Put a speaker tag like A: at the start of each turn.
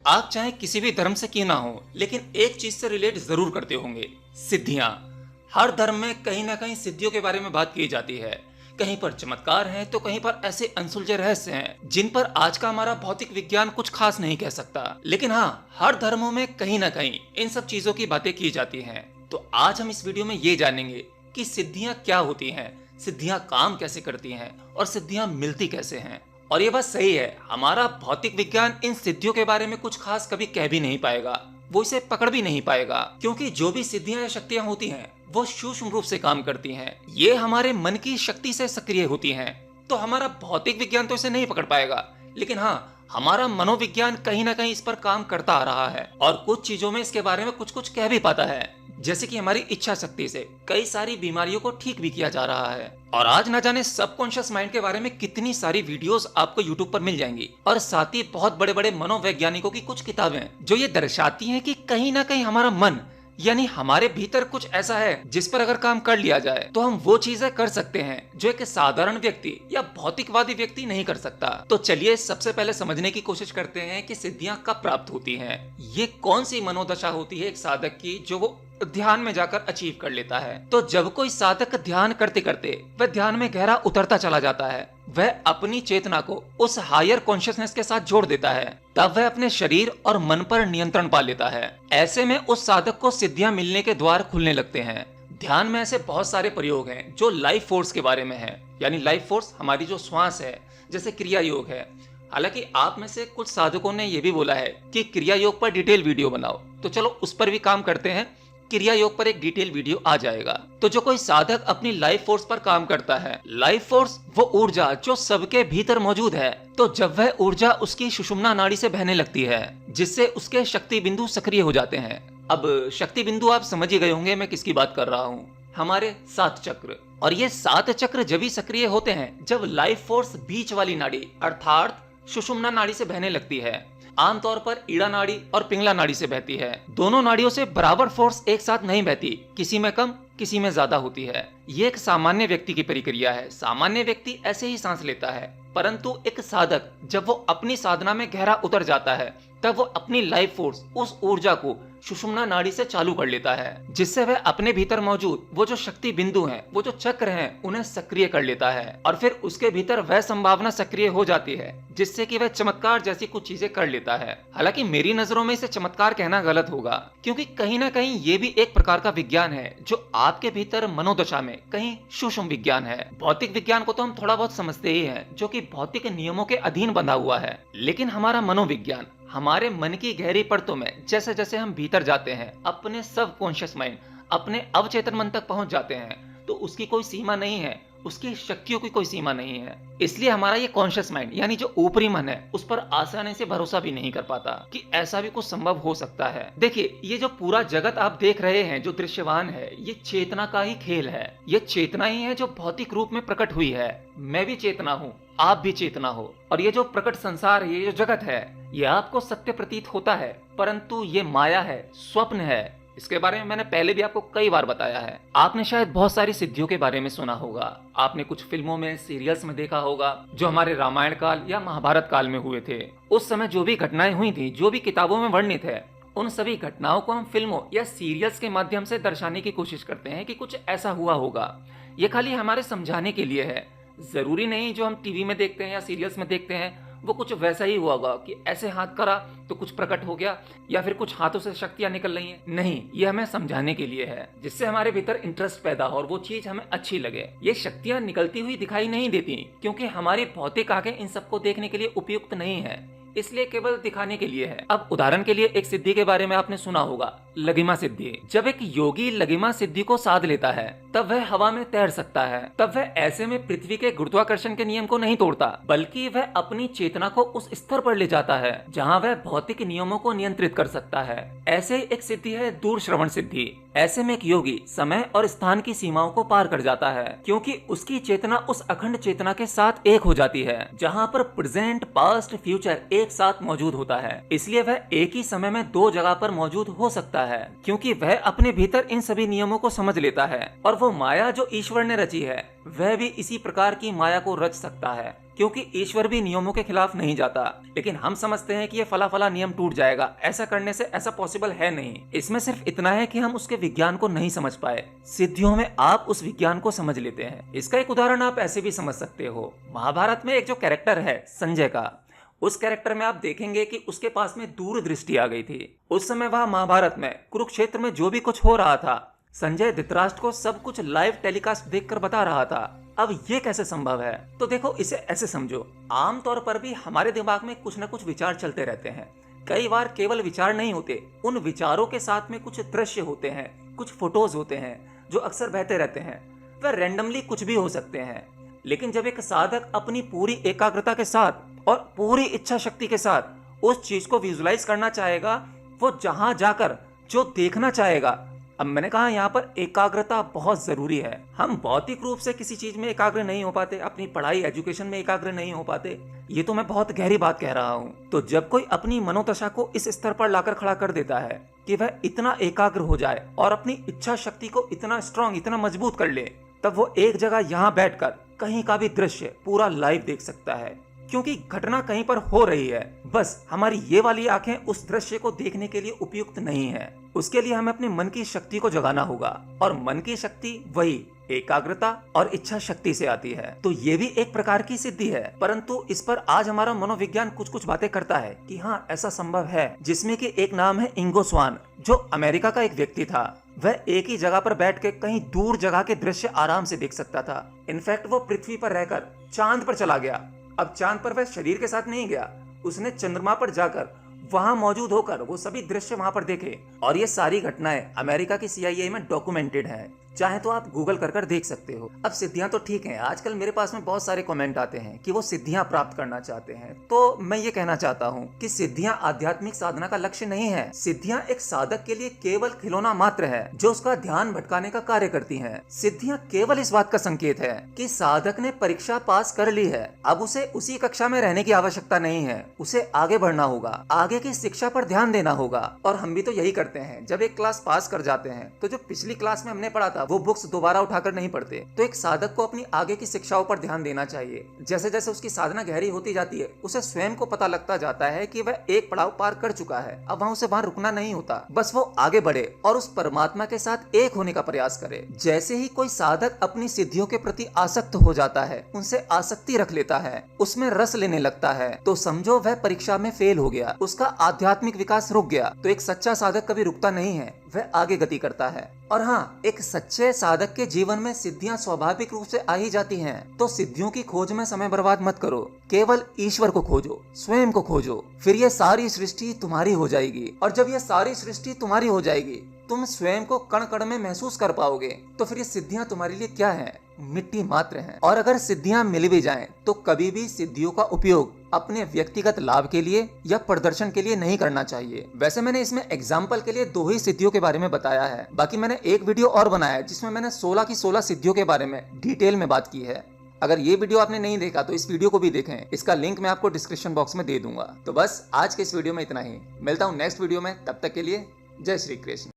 A: आप चाहे किसी भी धर्म से क्यों ना हो, लेकिन एक चीज से रिलेट जरूर करते होंगे, सिद्धियां। हर धर्म में कहीं ना कहीं सिद्धियों के बारे में बात की जाती है। कहीं पर चमत्कार हैं तो कहीं पर ऐसे अनसुलझे रहस्य हैं जिन पर आज का हमारा भौतिक विज्ञान कुछ खास नहीं कह सकता। लेकिन हाँ, हर धर्मों में कहीं ना कहीं इन सब चीजों की बातें की जाती हैं। तो आज हम इस वीडियो में ये जानेंगे कि सिद्धियां क्या होती हैं, सिद्धियां काम कैसे करती हैं और सिद्धियां मिलती कैसे हैं। और ये बात सही है, हमारा भौतिक विज्ञान इन सिद्धियों के बारे में कुछ खास कभी कह भी नहीं पाएगा, वो इसे पकड़ भी नहीं पाएगा, क्योंकि जो भी सिद्धियां या शक्तियां होती हैं वो सूक्ष्म रूप से काम करती हैं। ये हमारे मन की शक्ति से सक्रिय होती हैं। तो हमारा भौतिक विज्ञान तो इसे नहीं पकड़ पाएगा, लेकिन हाँ, हमारा मनोविज्ञान कहीं ना कहीं इस पर काम करता आ रहा है और कुछ चीजों में इसके बारे में कुछ कुछ कह भी पाता है। जैसे कि हमारी इच्छा शक्ति से कई सारी बीमारियों को ठीक भी किया जा रहा है। और आज ना जाने सबकॉन्शियस माइंड के बारे में कितनी सारी वीडियोस आपको यूट्यूब पर मिल जाएंगी, और साथ ही बहुत बड़े बड़े मनोवैज्ञानिकों की कुछ किताबें जो ये दर्शाती हैं कि कहीं ना कहीं हमारा मन यानी हमारे भीतर कुछ ऐसा है जिस पर अगर काम कर लिया जाए तो हम वो चीजें कर सकते हैं जो एक साधारण व्यक्ति या भौतिकवादी व्यक्ति नहीं कर सकता। तो चलिए सबसे पहले समझने की कोशिश करते हैं कि सिद्धियां कब प्राप्त होती हैं। ये कौन सी मनोदशा होती है एक साधक की जो वो ध्यान में जाकर अचीव कर लेता है। तो जब कोई साधक ध्यान करते करते वह ध्यान में गहरा उतरता चला जाता है, वह अपनी चेतना को उस हायर कॉन्शियसनेस के साथ जोड़ देता है, तब वह अपने शरीर और मन पर नियंत्रण पा लेता है। ऐसे में उस साधक को सिद्धियां मिलने के द्वार खुलने लगते हैं। ध्यान में ऐसे बहुत सारे प्रयोग हैं जो लाइफ फोर्स के बारे में है, यानी लाइफ फोर्स हमारी जो श्वास है, जैसे क्रिया योग है। हालांकि आप में से कुछ साधकों ने यह भी बोला है कि क्रिया योग पर डिटेल वीडियो बनाओ, तो चलो उस पर भी काम करते हैं। क्रिया योग पर एक डिटेल वीडियो आ जाएगा। तो जो कोई साधक अपनी लाइफ फोर्स पर काम करता है, लाइफ फोर्स वो ऊर्जा जो सबके भीतर मौजूद है, तो जब वह ऊर्जा उसकी सुषुम्ना नाड़ी से बहने लगती है, जिससे उसके शक्ति बिंदु सक्रिय हो जाते हैं। अब शक्ति बिंदु आप समझ ही गए होंगे मैं किसकी बात कर रहा हूँ, हमारे 7 चक्र। और ये 7 चक्र जब ही सक्रिय होते हैं जब लाइफ फोर्स बीच वाली नाड़ी अर्थात सुषुम्ना नाड़ी से बहने लगती है। आमतौर पर ईड़ा नाड़ी और पिंगला नाड़ी से बहती है। दोनों नाड़ियों से बराबर फोर्स एक साथ नहीं बहती, किसी में कम किसी में ज्यादा होती है। ये एक सामान्य व्यक्ति की प्रक्रिया है। सामान्य व्यक्ति ऐसे ही सांस लेता है, परंतु एक साधक जब वो अपनी साधना में गहरा उतर जाता है तब वो अपनी लाइफ फोर्स उस ऊर्जा को सुषुम्ना नाड़ी से चालू कर लेता है, जिससे वह अपने भीतर मौजूद वो जो शक्ति बिंदु हैं, वो जो चक्र हैं, उन्हें सक्रिय कर लेता है। और फिर उसके भीतर वह संभावना सक्रिय हो जाती है जिससे कि वह चमत्कार जैसी कुछ चीजें कर लेता है। हालांकि मेरी नजरों में इसे चमत्कार कहना गलत होगा, क्योंकि कहीं ना कहीं ये भी एक प्रकार का विज्ञान है जो आपके भीतर मनोदशा में कहीं सूक्ष्म विज्ञान है। भौतिक विज्ञान को तो हम थोड़ा बहुत समझते ही हैं, जो कि भौतिक नियमों के अधीन बंधा हुआ है, लेकिन हमारा मनोविज्ञान हमारे मन की गहरी परतों में जैसे जैसे हम भीतर जाते हैं, अपने सब कॉन्शियस माइंड, अपने अवचेतन मन तक पहुंच जाते हैं, तो उसकी कोई सीमा नहीं है, उसकी शक्तियों की कोई सीमा नहीं है। इसलिए हमारा ये कॉन्शियस माइंड यानी जो ऊपरी मन है, उस पर आसानी से भरोसा भी नहीं कर पाता कि ऐसा भी कुछ संभव हो सकता है। देखिए, ये जो पूरा जगत आप देख रहे हैं, जो दृश्यमान है, ये चेतना का ही खेल है। ये चेतना ही है जो भौतिक रूप में प्रकट हुई है। मैं भी चेतना हूँ, आप भी चेतना हो, और ये जो प्रकट संसार है, ये जो जगत है, ये आपको सत्य प्रतीत होता है, परंतु ये माया है, स्वप्न है। इसके बारे में मैंने पहले भी आपको कई बार बताया है। आपने शायद बहुत सारी सिद्धियों के बारे में सुना होगा, आपने कुछ फिल्मों में, सीरियल्स में देखा होगा जो हमारे रामायण काल या महाभारत काल में हुए थे। उस समय जो भी घटनाएं हुई थी, जो भी किताबों में वर्णित है, उन सभी घटनाओं को हम फिल्मों या सीरियल्स के माध्यम से दर्शाने की कोशिश करते हैं कि कुछ ऐसा हुआ होगा। ये खाली हमारे समझाने के लिए है। जरूरी नहीं जो हम टीवी में देखते हैं या सीरियल्स में देखते हैं वो कुछ वैसा ही हुआ होगा कि ऐसे हाथ करा तो कुछ प्रकट हो गया, या फिर कुछ हाथों से शक्तियां निकल रही हैं। नहीं, ये हमें समझाने के लिए है, जिससे हमारे भीतर इंटरेस्ट पैदा हो और वो चीज हमें अच्छी लगे। ये शक्तियां निकलती हुई दिखाई नहीं देती, क्योंकि हमारी भौतिक आंखें इन सबको देखने के लिए उपयुक्त नहीं है, इसलिए केवल दिखाने के लिए है। अब उदाहरण के लिए एक सिद्धि के बारे में आपने सुना होगा, लघिमा सिद्धि। जब एक योगी लघिमा सिद्धि को साध लेता है तब वह हवा में तैर सकता है। तब वह ऐसे में पृथ्वी के गुरुत्वाकर्षण के नियम को नहीं तोड़ता, बल्कि वह अपनी चेतना को उस स्तर पर ले जाता है जहाँ वह भौतिक नियमों को नियंत्रित कर सकता है। ऐसे एक सिद्धि है दूर श्रवण सिद्धि। ऐसे में एक योगी समय और स्थान की सीमाओं को पार कर जाता है, क्योंकि उसकी चेतना उस अखंड चेतना के साथ एक हो जाती है, जहाँ पर प्रेजेंट, पास्ट, फ्यूचर एक साथ मौजूद होता है। इसलिए वह एक ही समय में 2 जगह पर मौजूद हो सकता है, क्योंकि वह अपने भीतर इन सभी नियमों को समझ लेता है। और वो माया जो ईश्वर ने रची है, वह भी इसी प्रकार की माया को रच सकता है, क्योंकि ईश्वर भी नियमों के खिलाफ नहीं जाता। लेकिन हम समझते हैं कि ये फला फला नियम टूट जाएगा, ऐसा करने से ऐसा पॉसिबल है नहीं। इसमें सिर्फ इतना है कि हम उसके विज्ञान को नहीं समझ पाए। सिद्धियों में आप उस विज्ञान को समझ लेते हैं। इसका एक उदाहरण आप ऐसे भी समझ सकते हो। महाभारत में एक जो कैरेक्टर है संजय का, उस कैरेक्टर में आप देखेंगे कि उसके पास में दूरदृष्टि आ गई थी। उस समय वह महाभारत में कुरुक्षेत्र में जो भी कुछ हो रहा था, संजय धृतराष्ट्र को सब कुछ लाइव टेलीकास्ट देखकर बता रहा था। अब ये कैसे संभव है? तो देखो, इसे ऐसे समझो, आमतौर पर भी हमारे दिमाग में कुछ न कुछ विचार चलते रहते हैं। कई बार केवल विचार नहीं होते, उन विचारों के साथ में कुछ दृश्य होते हैं, कुछ फोटोज होते हैं जो अक्सर बहते रहते हैं। वह रैंडमली कुछ भी हो सकते हैं। लेकिन जब एक साधक अपनी पूरी एकाग्रता के साथ और पूरी इच्छा शक्ति के साथ उस चीज को विजुलाइज करना चाहेगा, वो जहां जाकर जो देखना चाहेगा। अब मैंने कहा यहाँ पर एकाग्रता बहुत जरूरी है। हम भौतिक रूप से किसी चीज में एकाग्र नहीं हो पाते, अपनी पढ़ाई एजुकेशन में एकाग्र नहीं हो पाते। ये तो मैं बहुत गहरी बात कह रहा हूँ। तो जब कोई अपनी मनोदशा को इस स्तर पर लाकर खड़ा कर देता है कि वह इतना एकाग्र हो जाए और अपनी इच्छा शक्ति को इतना स्ट्रांग, इतना मजबूत कर ले, तब वो एक जगह यहाँ बैठकर कहीं का भी दृश्य पूरा लाइव देख सकता है। क्योंकि घटना कहीं पर हो रही है, बस हमारी ये वाली आंखें उस दृश्य को देखने के लिए उपयुक्त नहीं है। उसके लिए हमें अपने मन की शक्ति को जगाना होगा, और मन की शक्ति वही एकाग्रता और इच्छा शक्ति से आती है। तो ये भी एक प्रकार की सिद्धि है। परंतु इस पर आज हमारा मनोविज्ञान कुछ कुछ बातें करता है कि हाँ, ऐसा संभव है। जिसमें कि एक नाम है इंगो स्वान, जो अमेरिका का एक व्यक्ति था। वह एक ही जगह पर बैठ के कहीं दूर जगह के दृश्य आराम से देख सकता था। इनफैक्ट वो पृथ्वी पर रहकर चांद पर चला गया। अब चांद पर वह शरीर के साथ नहीं गया, उसने चंद्रमा पर जाकर वहां मौजूद होकर वो सभी दृश्य वहां पर देखे। और ये सारी घटनाएं अमेरिका की CIA में डॉक्यूमेंटेड हैं। चाहे तो आप गूगल कर देख सकते हो। अब सिद्धियां तो ठीक हैं, आजकल मेरे पास में बहुत सारे कमेंट आते हैं कि वो सिद्धियां प्राप्त करना चाहते हैं। तो मैं ये कहना चाहता हूँ कि सिद्धियां आध्यात्मिक साधना का लक्ष्य नहीं है। सिद्धियां एक साधक के लिए केवल खिलौना मात्र है जो उसका ध्यान भटकाने का कार्य करती है। सिद्धियां केवल इस बात का संकेत है कि साधक ने परीक्षा पास कर ली है, अब उसे उसी कक्षा में रहने की आवश्यकता नहीं है। उसे आगे बढ़ना होगा, आगे की शिक्षा पर ध्यान देना होगा। और हम भी तो यही करते हैं। जब एक क्लास पास कर जाते हैं तो जो पिछली क्लास में हमने पढ़ा था वो बुक्स दोबारा उठाकर नहीं पढ़ते। तो एक साधक को अपनी आगे की शिक्षाओं पर ध्यान देना चाहिए। जैसे जैसे उसकी साधना गहरी होती जाती है, उसे स्वयं को पता लगता जाता है कि वह एक पड़ाव पार कर चुका है। अब वहाँ उसे वहाँ रुकना नहीं होता, बस वो आगे बढ़े और उस परमात्मा के साथ एक होने का प्रयास करे। जैसे ही कोई साधक अपनी सिद्धियों के प्रति आसक्त हो जाता है, उनसे आसक्ति रख लेता है, उसमें रस लेने लगता है, तो समझो वह परीक्षा में फेल हो गया, उसका आध्यात्मिक विकास रुक गया। तो एक सच्चा साधक कभी रुकता नहीं है, वह आगे गति करता है। और हाँ, एक सच्चे साधक के जीवन में सिद्धियां स्वाभाविक रूप से आ ही जाती हैं। तो सिद्धियों की खोज में समय बर्बाद मत करो, केवल ईश्वर को खोजो, स्वयं को खोजो। फिर ये सारी सृष्टि तुम्हारी हो जाएगी। और जब ये सारी सृष्टि तुम्हारी हो जाएगी, तुम स्वयं को कण कण में महसूस कर पाओगे। तो फिर ये सिद्धियां तुम्हारे लिए क्या है? मिट्टी मात्र हैं। और अगर सिद्धियां मिल भी जाएं, तो कभी भी सिद्धियों का उपयोग अपने व्यक्तिगत लाभ के लिए या प्रदर्शन के लिए नहीं करना चाहिए। वैसे मैंने इसमें एग्जाम्पल के लिए 2 ही सिद्धियों के बारे में बताया है। बाकी मैंने एक वीडियो और बनाया है जिसमें मैंने 16 की 16 सिद्धियों के बारे में डिटेल में बात की है। अगर ये वीडियो आपने नहीं देखा तो इस वीडियो को भी देखें, इसका लिंक मैं आपको डिस्क्रिप्शन बॉक्स में दे दूंगा। तो बस आज के इस वीडियो में इतना ही। मिलता हूँ नेक्स्ट वीडियो में, तब तक के लिए जय श्री कृष्ण।